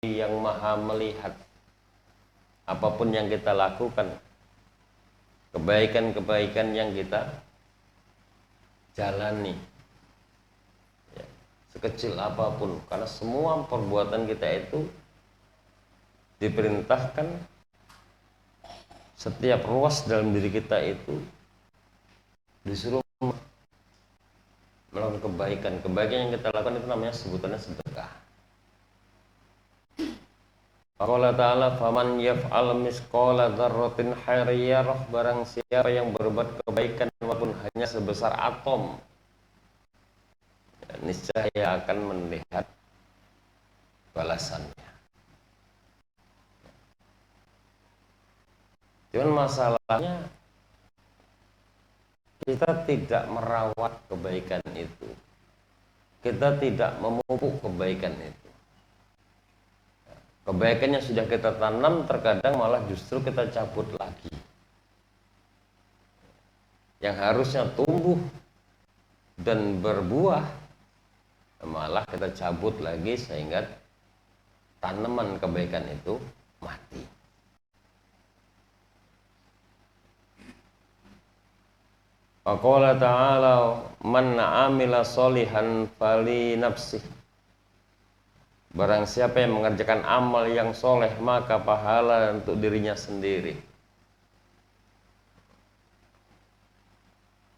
yang maha melihat apapun yang kita lakukan, kebaikan-kebaikan yang kita jalani, ya, sekecil apapun, karena semua perbuatan kita itu diperintahkan, setiap ruas dalam diri kita itu disuruh melakukan kebaikan. Kebaikan yang kita lakukan itu namanya sebutannya sedekah. Allah Ta'ala, faman yaf'al misqala dzarratin khairiyarah, barang siapa yang berbuat kebaikan walaupun hanya sebesar atom, ya, niscaya akan melihat balasannya. Cuman masalahnya kita tidak merawat kebaikan itu, kita tidak memupuk kebaikan itu. Kebaikan yang sudah kita tanam terkadang malah justru kita cabut lagi. Yang harusnya tumbuh dan berbuah malah kita cabut lagi sehingga tanaman kebaikan itu mati. Qala ta'ala, man amila solihan fali nafsih, barang siapa yang mengerjakan amal yang soleh maka pahala untuk dirinya sendiri.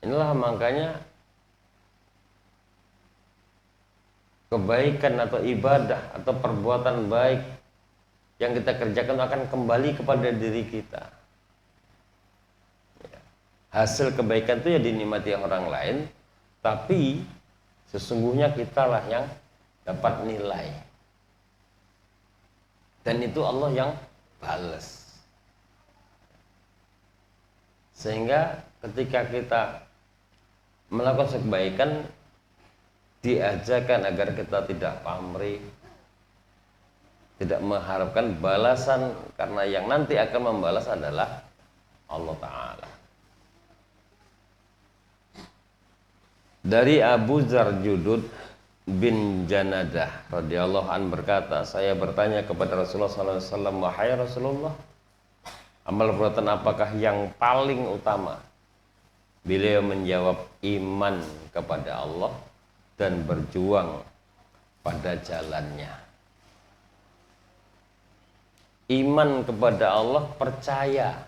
Inilah makanya kebaikan atau ibadah atau perbuatan baik yang kita kerjakan akan kembali kepada diri kita. Hasil kebaikan itu ya dinikmati orang lain, tapi sesungguhnya kitalah yang dapat nilai, dan itu Allah yang balas. Sehingga ketika kita melakukan kebaikan, diajarkan agar kita tidak pamrih, tidak mengharapkan balasan, karena yang nanti akan membalas adalah Allah Ta'ala. Dari Abu Dzar Judud bin Janadah radhiyallahu an berkata, saya bertanya kepada Rasulullah SAW, wahai Rasulullah, amal perbuatan apakah yang paling utama? Beliau menjawab, iman kepada Allah dan berjuang pada jalannya. Iman kepada Allah, percaya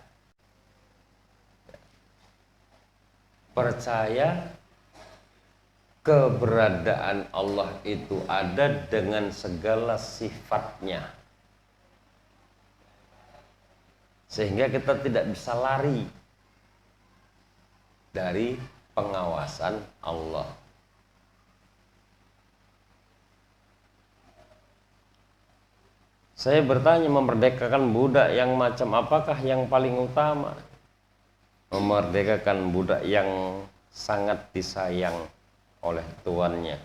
keberadaan Allah itu ada dengan segala sifatnya, sehingga kita tidak bisa lari dari pengawasan Allah. Saya bertanya, memerdekakan budak yang macam apakah yang paling utama? Memerdekakan budak yang sangat disayang oleh tuannya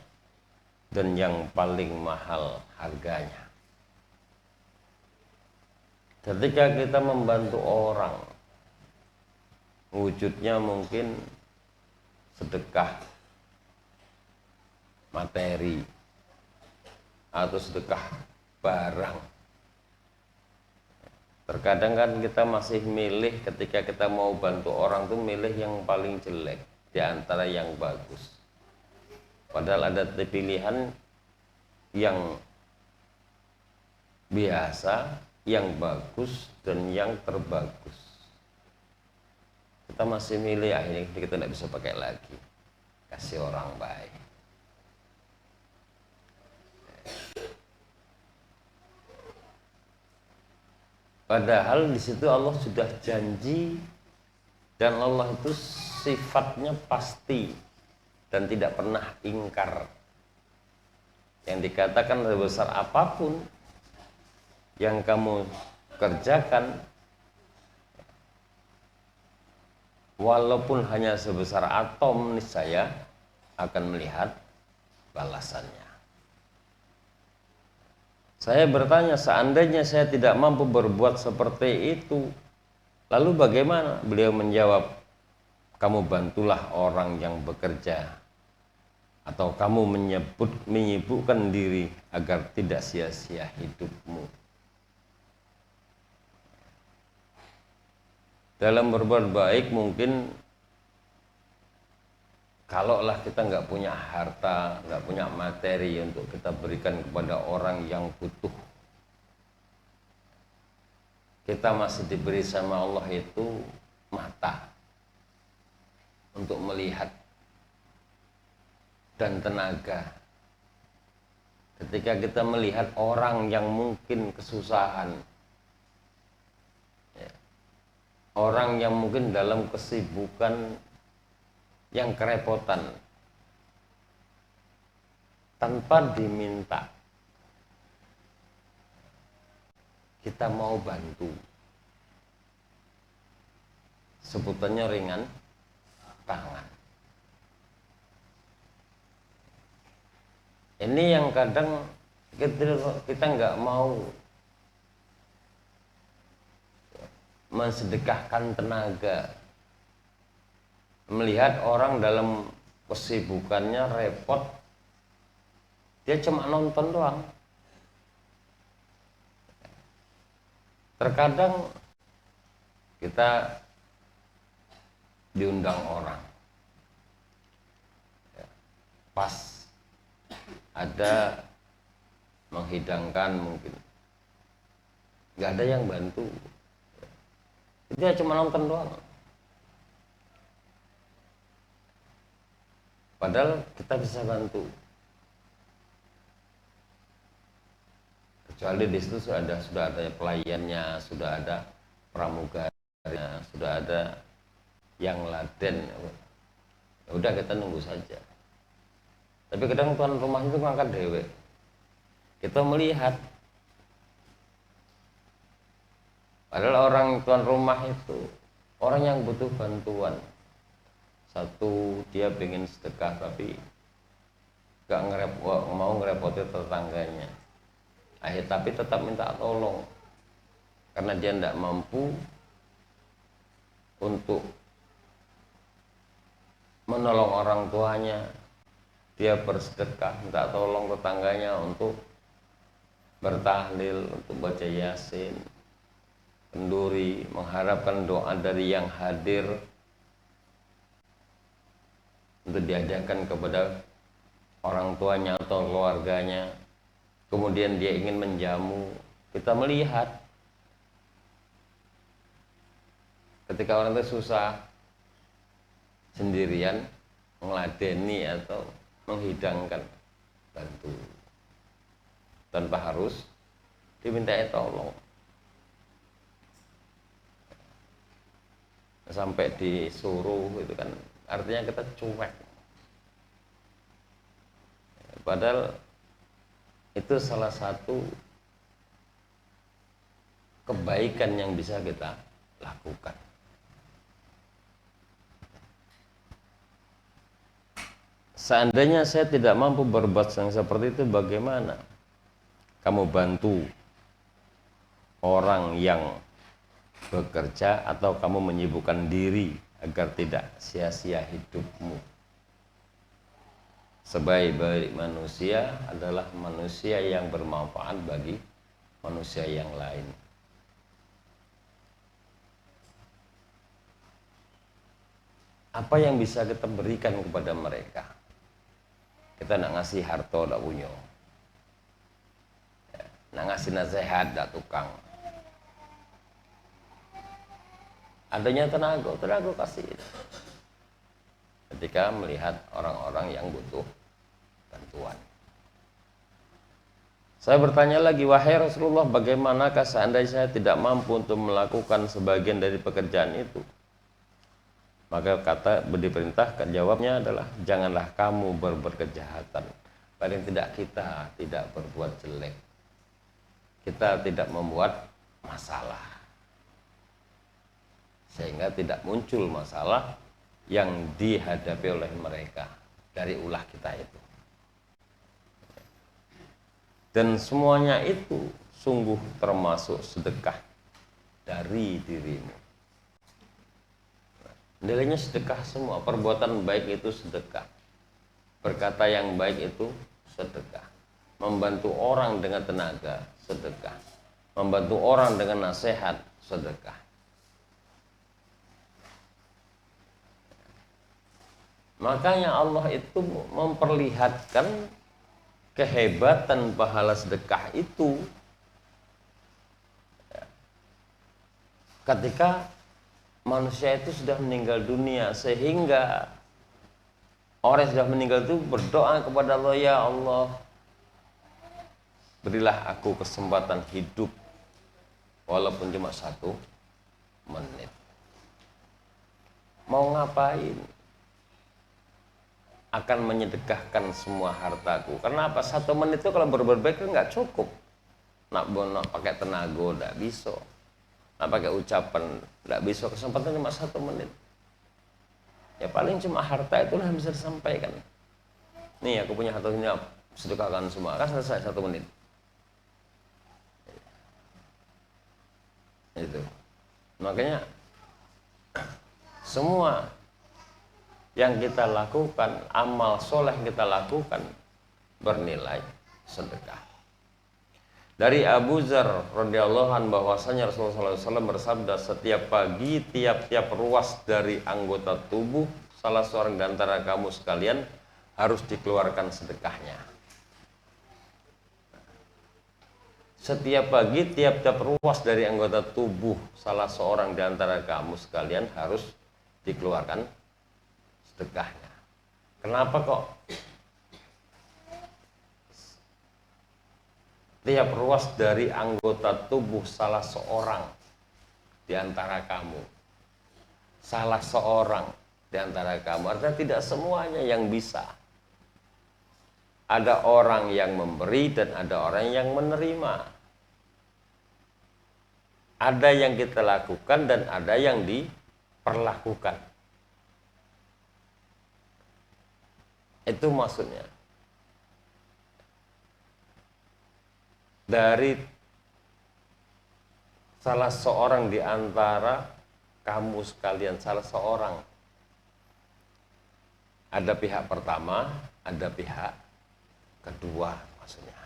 dan yang paling mahal harganya. Ketika kita membantu orang, wujudnya mungkin sedekah materi atau sedekah barang. Terkadang kan kita masih milih, ketika kita mau bantu orang tuh milih yang paling jelek di antara yang bagus. Padahal ada pilihan yang biasa, yang bagus, dan yang terbagus. Kita masih milih, akhirnya kita tidak bisa pakai lagi, kasih orang baik. Padahal di situ Allah sudah janji, dan Allah itu sifatnya pasti dan tidak pernah ingkar. Yang dikatakan sebesar apapun yang kamu kerjakan, walaupun hanya sebesar atom, niscaya akan melihat balasannya. Saya bertanya, seandainya saya tidak mampu berbuat seperti itu, lalu bagaimana? Beliau menjawab, kamu bantulah orang yang bekerja atau kamu menyibukkan diri agar tidak sia-sia hidupmu. Dalam berbuat baik mungkin kalaulah kita nggak punya harta, nggak punya materi untuk kita berikan kepada orang yang butuh, kita masih diberi sama Allah itu mata untuk melihat dan tenaga. Ketika kita melihat orang yang mungkin kesusahan, orang yang mungkin dalam kesibukan yang kerepotan, tanpa diminta kita mau bantu, sebutannya ringan tangan. Ini yang kadang kita nggak mau mensedekahkan tenaga, melihat orang dalam kesibukannya repot, dia cuma nonton doang. Terkadang kita diundang orang, pas ada menghidangkan mungkin, nggak ada yang bantu, dia cuma nonton doang. Padahal kita bisa bantu. Kecuali di situ sudah ada pelayannya, sudah ada pramugarnya, sudah ada yang laden. Ya udah kita nunggu saja. Tapi kadang tuan rumah itu ngangkat dewe. Kita melihat, padahal orang tuan rumah itu orang yang butuh bantuan. Satu, dia pengen sedekah tapi gak mau ngerepotin tetangganya. Tapi tetap minta tolong karena dia tidak mampu untuk menolong orang tuanya. Dia bersedekah, minta tolong tetangganya untuk bertahlil, untuk baca yasin, kenduri, mengharapkan doa dari yang hadir untuk dihadiahkan kepada orang tuanya atau keluarganya. Kemudian dia ingin menjamu. Kita melihat ketika orang itu susah sendirian, meladeni atau menghidangkan, bantu tanpa harus dimintai tolong. Sampai disuruh itu kan artinya kita cuek. Padahal itu salah satu kebaikan yang bisa kita lakukan. Seandainya saya tidak mampu berbuat yang seperti itu, bagaimana? Kamu bantu orang yang bekerja atau kamu menyibukkan diri agar tidak sia-sia hidupmu. Sebaik-baik manusia adalah manusia yang bermanfaat bagi manusia yang lain. Apa yang bisa kita berikan kepada mereka? Kita nak ngasih harta tak punya, nak ngasih nasihat tak tukang. Adanya tenaga kasih. Ketika melihat orang-orang yang butuh bantuan. Saya bertanya lagi, wahai Rasulullah, bagaimanakah seandainya saya tidak mampu untuk melakukan sebagian dari pekerjaan itu? Maka diperintahkan, jawabnya adalah janganlah kamu berbuat kejahatan. Paling tidak kita tidak berbuat jelek. Kita tidak membuat masalah. Sehingga tidak muncul masalah yang dihadapi oleh mereka dari ulah kita itu. Dan semuanya itu sungguh termasuk sedekah dari dirimu. Nilainya sedekah semua, perbuatan baik itu sedekah. Berkata yang baik itu sedekah. Membantu orang dengan tenaga, sedekah. Membantu orang dengan nasihat, sedekah. Makanya Allah itu memperlihatkan kehebatan pahala sedekah itu ketika manusia itu sudah meninggal dunia, sehingga orang yang sudah meninggal itu berdoa kepada Allah, ya Allah, berilah aku kesempatan hidup walaupun cuma 1 menit. Mau ngapain? Akan menyedekahkan semua hartaku. Karena apa? 1 menit itu kalau berbuat baik itu nggak cukup. Nak pakai tenaga nggak bisa. Nak pakai ucapan nggak bisa. Kesempatan cuma 1 menit. Ya paling cuma harta itulah yang bisa disampaikan. Nih aku punya harta ini, sedekahkan semua. Kan selesai 1 menit. Itu. Makanya semua yang kita lakukan, amal soleh yang kita lakukan bernilai sedekah. Dari Abu Dzar radhiyallahu anhu bahwasanya Rasulullah SAW bersabda, setiap pagi tiap-tiap ruas dari anggota tubuh salah seorang di antara kamu sekalian harus dikeluarkan sedekahnya. Setiap pagi tiap-tiap ruas dari anggota tubuh salah seorang di antara kamu sekalian harus dikeluarkan sedekahnya. Kenapa kok tiap ruas dari anggota tubuh salah seorang di antara kamu? Salah seorang di antara kamu, artinya tidak semuanya yang bisa. Ada orang yang memberi dan ada orang yang menerima. Ada yang kita lakukan dan ada yang diperlakukan. Itu maksudnya. Dari salah seorang di antara kamu sekalian, salah seorang. Ada pihak pertama, ada pihak kedua maksudnya.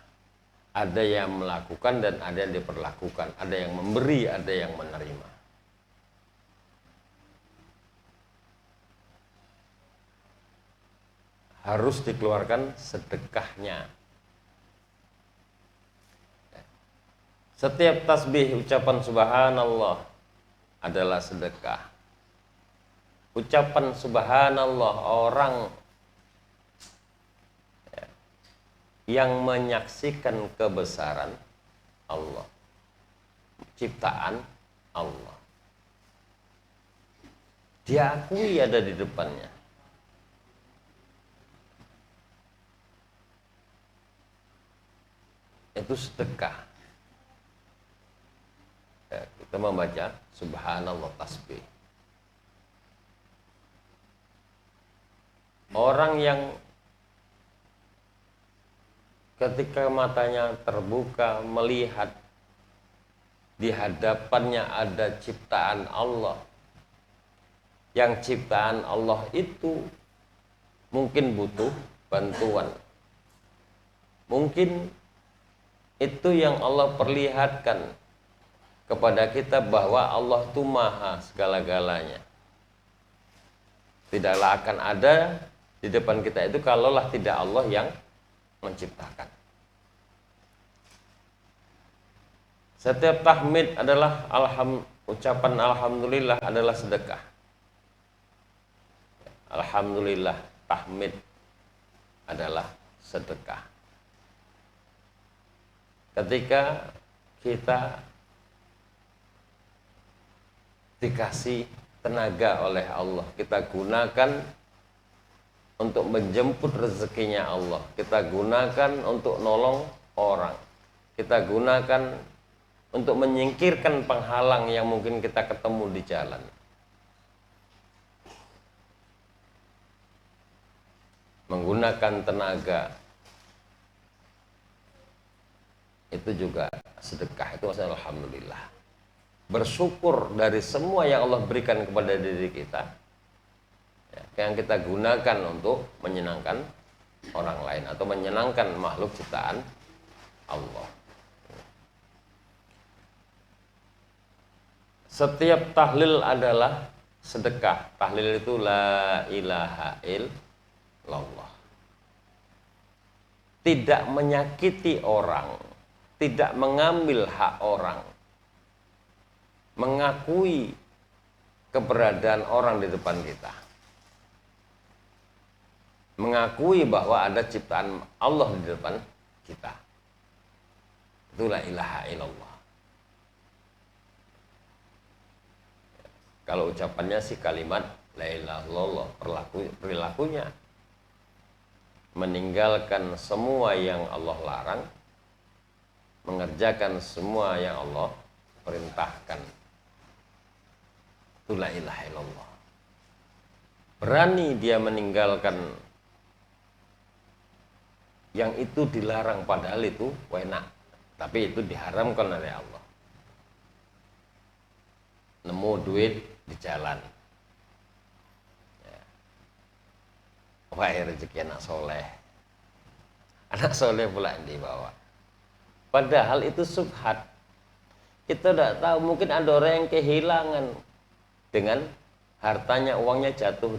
Ada yang melakukan dan ada yang diperlakukan. Ada yang memberi, ada yang menerima. Harus dikeluarkan sedekahnya. Setiap tasbih ucapan subhanallah adalah sedekah. Ucapan subhanallah orang yang menyaksikan kebesaran Allah, ciptaan Allah, diakui ada di depannya. Itu sedekah. Ya, kita membaca subhanallah tasbih. Orang yang ketika matanya terbuka melihat di hadapannya ada ciptaan Allah, yang ciptaan Allah itu mungkin butuh bantuan, mungkin itu yang Allah perlihatkan kepada kita bahwa Allah itu maha segala-galanya. Tidaklah akan ada di depan kita itu kalaulah tidak Allah yang menciptakan. Setiap tahmid adalah ucapan alhamdulillah adalah sedekah. Alhamdulillah, tahmid adalah sedekah. Ketika kita dikasih tenaga oleh Allah, kita gunakan untuk menjemput rezekinya Allah, kita gunakan untuk nolong orang, kita gunakan untuk menyingkirkan penghalang yang mungkin kita ketemu di jalan. Menggunakan tenaga itu juga sedekah, itu maksudnya alhamdulillah. Bersyukur dari semua yang Allah berikan kepada diri kita, ya, yang kita gunakan untuk menyenangkan orang lain atau menyenangkan makhluk ciptaan Allah. Setiap tahlil adalah sedekah. Tahlil itu la ilaha illallah. Tidak menyakiti orang, tidak mengambil hak orang, mengakui keberadaan orang di depan kita, mengakui bahwa ada ciptaan Allah di depan kita. Itu la ilaha illallah. Kalau ucapannya sih kalimat la ilaha illallah, perilakunya meninggalkan semua yang Allah larang, mengerjakan semua yang Allah perintahkan. Itu la ilaha illallah. Berani dia meninggalkan yang itu dilarang, padahal itu enak, tapi itu diharamkan oleh Allah. Nemu duit di jalan, ya. Wah, rezeki anak soleh pula yang dibawa, padahal itu subhat. Kita tidak tahu, mungkin ada orang yang kehilangan dengan hartanya, uangnya jatuh